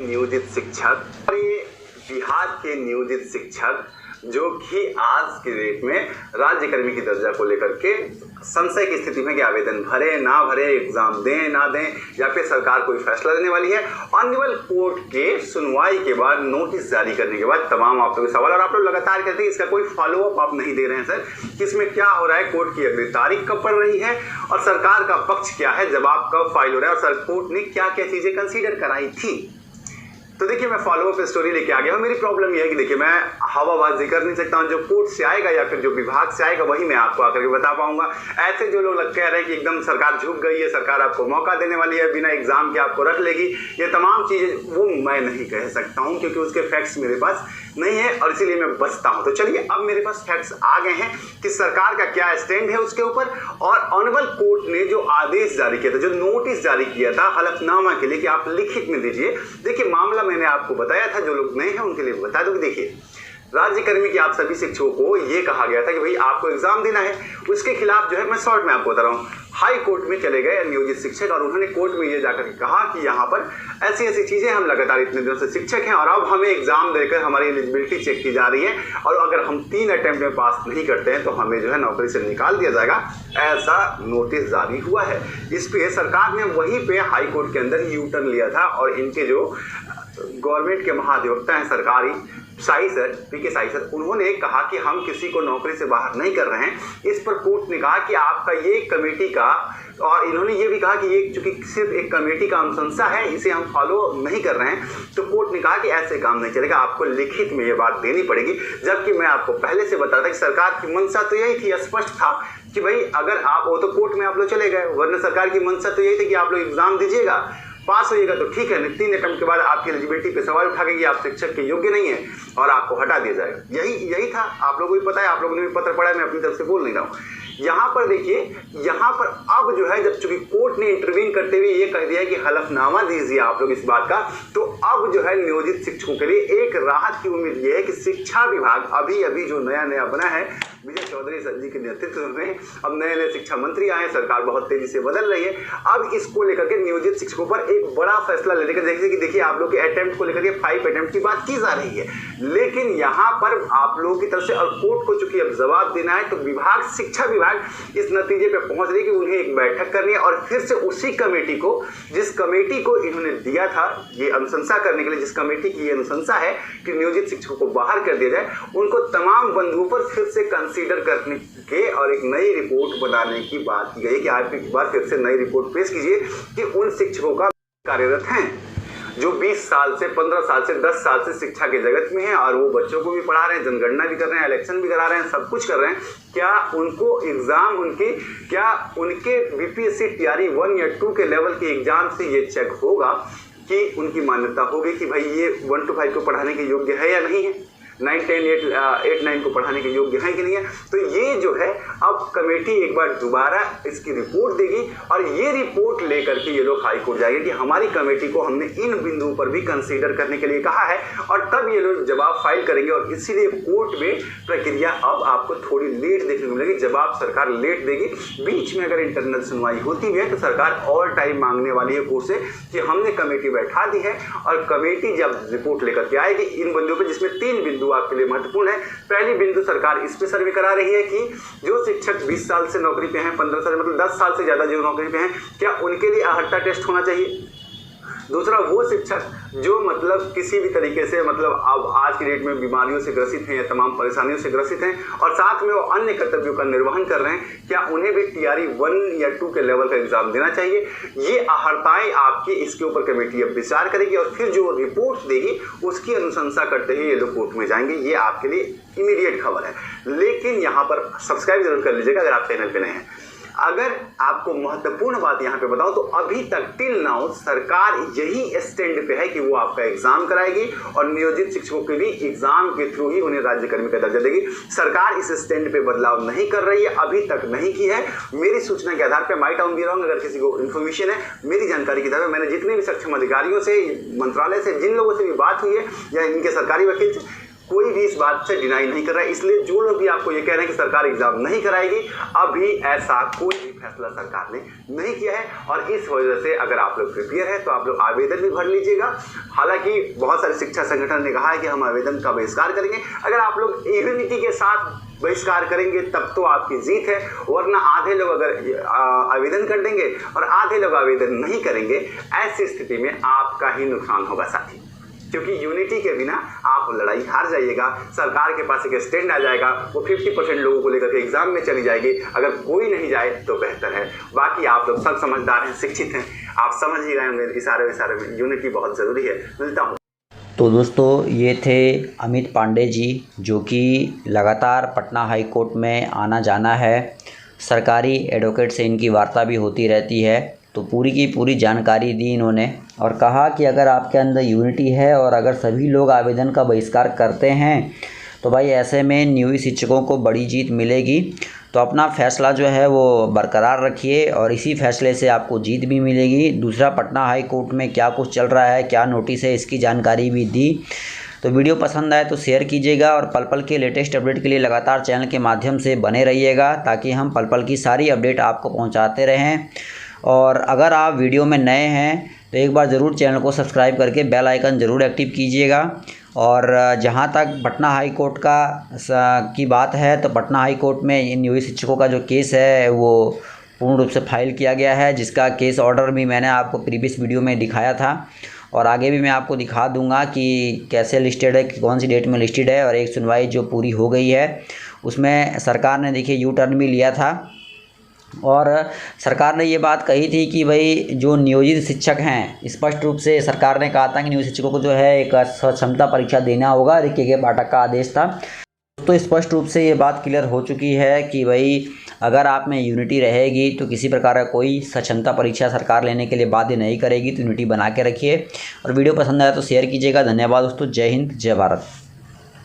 नियोजित शिक्षक और ये बिहार के नियोजित शिक्षक जो कि आज के डेट में राज्यकर्मी की दर्जा को लेकर के संशय की स्थिति में कि आवेदन भरे ना भरे, एग्जाम दें ना दें, या फिर सरकार कोई फैसला देने वाली है। ऑनरेबल कोर्ट के सुनवाई के बाद, नोटिस जारी करने के बाद तमाम आप लोगों के सवाल, और आप लोग लगातार कहते हैं इसका कोई फॉलो अप आप नहीं दे रहे हैं सर, कि इसमें क्या हो रहा है, कोर्ट की अगली तारीख कब पड़ रही है और सरकार का पक्ष क्या है, जवाब कब फाइल हो रहा है, और सर कोर्ट ने क्या क्या चीजें कंसीडर कराई थी। तो देखिए, मैं फॉलो अप स्टोरी लेके आ गया हूँ। मेरी प्रॉब्लम यह है कि देखिए, मैं हवाबाजी कर नहीं सकता हूँ। जो कोर्ट से आएगा या फिर जो विभाग से आएगा वही मैं आपको आकर के बता पाऊंगा। ऐसे जो लोग कह रहे हैं कि एकदम सरकार झुक गई है, सरकार आपको मौका देने वाली है, बिना एग्जाम के आपको रख लेगी, ये तमाम चीजें वो मैं नहीं कह सकता हूँ, क्योंकि उसके फैक्ट्स मेरे पास नहीं है और इसीलिए मैं बचता हूँ। तो चलिए, अब मेरे पास फैक्ट्स आ गए हैं कि सरकार का क्या स्टैंड है उसके ऊपर, और ऑनरेबल कोर्ट ने जो आदेश जारी किया था, जो नोटिस जारी किया था हलफनामा के लिए कि आप लिखित में दीजिए। देखिए, मामला मैंने आपको बताया था, जो लोग नए हैं उनके लिए बता दो कि देखिए, राज्यकर्मी के आप सभी शिक्षकों को ये कहा गया था कि भाई आपको एग्जाम देना है। उसके खिलाफ जो है, मैं शॉर्ट में आपको बता रहा हूँ, हाई कोर्ट में चले गए नियोजित शिक्षक और उन्होंने कोर्ट में ये जाकर कहा कि यहाँ पर ऐसी ऐसी चीजें, हम लगातार इतने दिनों से शिक्षक हैं और अब हमें एग्जाम देकर हमारी एलिजिबिलिटी चेक की जा रही है, और अगर हम 3 अटेम्प्ट में पास नहीं करते हैं तो हमें जो है नौकरी से निकाल दिया जाएगा। ऐसा नोटिस जारी हुआ है। इस पे सरकार ने वहीं पे हाई कोर्ट के अंदर यू टर्न लिया था और इनके जो गवर्नमेंट के महाधिवक्ता हैं सरकारी, साई सर, पीके साई सर, उन्होंने कहा कि हम किसी को नौकरी से बाहर नहीं कर रहे हैं। इस पर कोर्ट ने कहा कि आपका ये कमेटी का, और इन्होंने ये भी कहा कि ये चूंकि सिर्फ एक कमेटी का अनुशंसा है, इसे हम फॉलो नहीं कर रहे हैं। तो कोर्ट ने कहा कि ऐसे काम नहीं चलेगा, आपको लिखित में ये बात देनी पड़ेगी। जबकि मैं आपको पहले से बता था कि सरकार की मंशा तो यही थी, स्पष्ट था कि भाई अगर आप, वो तो कोर्ट में आप लोग चले गए, वरना सरकार की मंशा तो यही थी कि आप लोग एग्जाम दीजिएगा, पास होइएगा तो ठीक है, 3 अटेम्प्ट के बाद आपकी एलिजिबिलिटी पे सवाल उठा के कि आप शिक्षक के योग्य नहीं है और आपको हटा दिया जाएगा। यही था। आप लोगों को भी पता है, आप लोगों ने भी पत्र पढ़ा है, मैं अपनी तरफ से बोल नहीं रहा हूँ। यहाँ पर देखिए, यहाँ पर अब जो है, जब चूंकि कोर्ट ने इंटरवीन करते हुए ये कह दिया कि हलफनामा दीजिए आप लोग इस बात का, तो अब जो है नियोजित शिक्षकों के लिए एक राहत की उम्मीद ये है कि शिक्षा विभाग अभी जो नया बना है विजय चौधरी सर जी के नेतृत्व में, अब नए शिक्षा मंत्री आए, सरकार बहुत तेजी से बदल रही है। अब इसको लेकर के नियोजित शिक्षकों पर एक बड़ा फैसला लेने का, जैसे कि देखिए आप लोग के अटेम्प्ट को लेकर के 5 अटेम्प्ट की बात की जा रही है, लेकिन यहाँ पर आप लोगों की तरफ से और कोर्ट को चूंकि अब जवाब देना है, तो विभाग, शिक्षा विभाग इस नतीजे पे पहुंच रही है कि उन्हें एक बैठक करनी है और फिर से उसी कमेटी को, जिस कमेटी को इन्होंने दिया था ये अनुशंसा करने के लिए, जिस कमेटी की ये अनुशंसा है कि नियोजित शिक्षकों को बाहर कर दिया जाए, उनको तमाम बंधुओं पर फिर से कंसीडर करने के और एक नई रिपोर्ट बनाने की बात की गई कि आप एक बार फिर से नई रिपोर्ट पेश कीजिए कि उन शिक्षकों का कार्यरत हैं जो 20 साल से, 15 साल से, 10 साल से शिक्षा के जगत में हैं और वो बच्चों को भी पढ़ा रहे हैं, जनगणना भी कर रहे हैं, इलेक्शन भी करा रहे हैं, सब कुछ कर रहे हैं। क्या उनको एग्जाम, क्या उनके बीपीएससी टीआरई 1 या 2 के लेवल के एग्जाम से ये चेक होगा कि उनकी मान्यता होगी कि भाई ये 1 to 5 को पढ़ाने के योग्य है या नहीं है, 9, 10, 8, 9 को पढ़ाने के योग्य है कि नहीं है। तो ये जो है, अब कमेटी एक बार दोबारा इसकी रिपोर्ट देगी और ये रिपोर्ट लेकर के ये लोग हाई कोर्ट जाएंगे कि हमारी कमेटी को हमने इन बिंदुओं पर भी कंसीडर करने के लिए कहा है, और तब ये लोग जवाब फाइल करेंगे। और इसीलिए कोर्ट में प्रक्रिया अब आपको थोड़ी लेट देखने को मिलेगी, जवाब सरकार लेट देगी। बीच में अगर इंटरनल सुनवाई होती है तो सरकार और टाइम मांगने वाली है कोर्ट से कि हमने कमेटी बैठा दी है, और कमेटी जब रिपोर्ट लेकर के आएगी इन बिंदुओं पर, जिसमें 3 बिंदु आपके लिए महत्वपूर्ण है। पहली बिंदु, सरकार इस पे सर्वे करा रही है कि जो शिक्षक 20 साल से नौकरी पे हैं, 15 साल, मतलब 10 साल से ज्यादा जो नौकरी पे हैं, क्या उनके लिए अहर्ता टेस्ट होना चाहिए। दूसरा, वो शिक्षक जो मतलब किसी भी तरीके से, मतलब अब आज की डेट में बीमारियों से ग्रसित हैं या तमाम परेशानियों से ग्रसित हैं और साथ में वो अन्य कर्तव्यों का निर्वहन कर रहे हैं, क्या उन्हें भी टीआरई 1 या 2 के लेवल का एग्जाम देना चाहिए। ये अहर्ताएं आपकी, इसके ऊपर कमेटी अब विचार करेगी और फिर जो रिपोर्ट देगी उसकी अनुशंसा करते हुए ये लोग कोर्ट में जाएंगे। ये आपके लिए इमीडिएट खबर है, लेकिन यहाँ पर सब्सक्राइब जरूर कर लीजिएगा अगर आप चैनल पे नए हैं। अगर आपको महत्वपूर्ण बात यहाँ पे बताऊं तो अभी तक टिल नाउ सरकार यही स्टैंड पे है कि वो आपका एग्जाम कराएगी और नियोजित शिक्षकों के भी एग्जाम के थ्रू ही उन्हें राज्यकर्मी का दर्जा देगी। सरकार इस स्टैंड पे बदलाव नहीं कर रही है, अभी तक नहीं की है। मेरी सूचना के आधार पर, माइट आउट भी रहा, अगर किसी को इन्फॉर्मेशन है, मेरी जानकारी के आधार पर, मैंने जितने भी सक्षम अधिकारियों से, मंत्रालय से, जिन लोगों से भी बात हुई है या इनके सरकारी वकील से, कोई भी इस बात से डिनाई नहीं कर रहा है। इसलिए जो लोग भी आपको ये कह रहे हैं कि सरकार एग्जाम नहीं कराएगी, अभी ऐसा कोई भी फैसला सरकार ने नहीं किया है। और इस वजह से अगर आप लोग प्रिपेयर है तो आप लोग आवेदन भी भर लीजिएगा। हालांकि बहुत सारे शिक्षा संगठन ने कहा है कि हम आवेदन का बहिष्कार करेंगे। अगर आप लोग यूनिटी के साथ बहिष्कार करेंगे तब तो आपकी जीत है, वरना आधे लोग अगर आवेदन कर देंगे और आधे लोग आवेदन नहीं करेंगे, ऐसी स्थिति में आपका ही नुकसान होगा साथी। क्योंकि यूनिटी के बिना आप लड़ाई हार जाइएगा, सरकार के पास एक स्टैंड आ जाएगा, वो 50% लोगों को लेकर के एग्जाम में चली जाएगी। अगर कोई नहीं जाए तो बेहतर है। बाकी आप लोग सब समझदार हैं, शिक्षित हैं, आप समझ ही रहे होंगे इशारे में यूनिटी बहुत ज़रूरी है। मिलता हूँ। तो दोस्तों, ये थे अमित पांडे जी, जो कि लगातार पटना हाई कोर्ट में आना जाना है। सरकारी एडवोकेट से इनकी वार्ता भी होती रहती है। तो पूरी की पूरी जानकारी दी इन्होंने और कहा कि अगर आपके अंदर यूनिटी है और अगर सभी लोग आवेदन का बहिष्कार करते हैं तो भाई ऐसे में नियोजित शिक्षकों को बड़ी जीत मिलेगी। तो अपना फ़ैसला जो है वो बरकरार रखिए और इसी फैसले से आपको जीत भी मिलेगी। दूसरा, पटना हाई कोर्ट में क्या कुछ चल रहा है, क्या नोटिस है, इसकी जानकारी भी दी। तो वीडियो पसंद आए तो शेयर कीजिएगा और पल पल के लेटेस्ट अपडेट के लिए लगातार चैनल के माध्यम से बने रहिएगा, ताकि हम पल पल की सारी अपडेट आपको पहुँचाते रहें। और अगर आप वीडियो में नए हैं तो एक बार ज़रूर चैनल को सब्सक्राइब करके बेल आइकन ज़रूर एक्टिव कीजिएगा। और जहां तक पटना हाई कोर्ट की बात है, तो पटना हाई कोर्ट में इन नियोजित शिक्षकों का जो केस है वो पूर्ण रूप से फाइल किया गया है, जिसका केस ऑर्डर भी मैंने आपको प्रीवियस वीडियो में दिखाया था और आगे भी मैं आपको दिखा दूंगा कि कैसे लिस्टेड है, कौन सी डेट में लिस्टेड है। और एक सुनवाई जो पूरी हो गई है उसमें सरकार ने देखिए यू टर्न भी लिया था और सरकार ने ये बात कही थी कि भाई जो नियोजित शिक्षक हैं, स्पष्ट रूप से सरकार ने कहा था कि नियोजित शिक्षकों को जो है एक क्षमता परीक्षा देना होगा। के पाठक का आदेश था। तो स्पष्ट रूप से ये बात क्लियर हो चुकी है कि भाई अगर आप में यूनिटी रहेगी तो किसी प्रकार का कोई क्षमता परीक्षा सरकार लेने के लिए बाध्य नहीं करेगी। तो यूनिटी बना के रखिए और वीडियो पसंद आया तो शेयर कीजिएगा। धन्यवाद दोस्तों। जय हिंद, जय भारत।